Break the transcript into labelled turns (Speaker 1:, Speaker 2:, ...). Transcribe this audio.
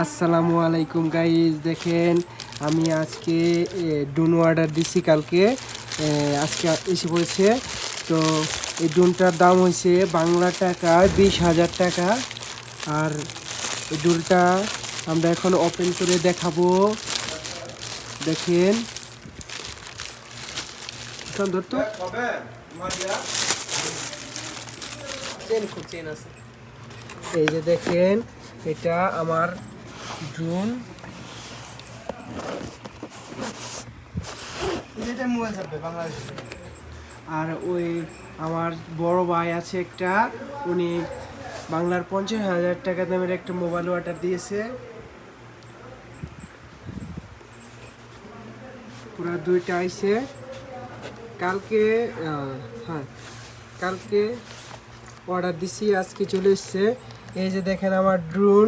Speaker 1: আসসালামু আলাইকুম গাইজ, দেখেন আমি আজকে ড্রোন অর্ডার দিছি কালকে। আজকে এসে পড়েছে। তো এই ড্রোনটার দাম হয়েছে বাংলা টাকায় 20,000 টাকা। আর এই ড্রোনটা আমরা এখন ওপেন করে দেখাবো। দেখেন সুন্দর তো, এই যে দেখেন এটা আমার ড্রোন। আর ওই আমার বড় ভাই আছে একটা, উনি বাংলার 50,000 টাকা দামের একটা মোবাইল অর্ডার দিয়েছে। পুরো দুইটা আইছে কালকে। হ্যাঁ, কালকে অর্ডার দিছি, আজকে চলে এসছে। এই যে দেখেন আমার ড্রোন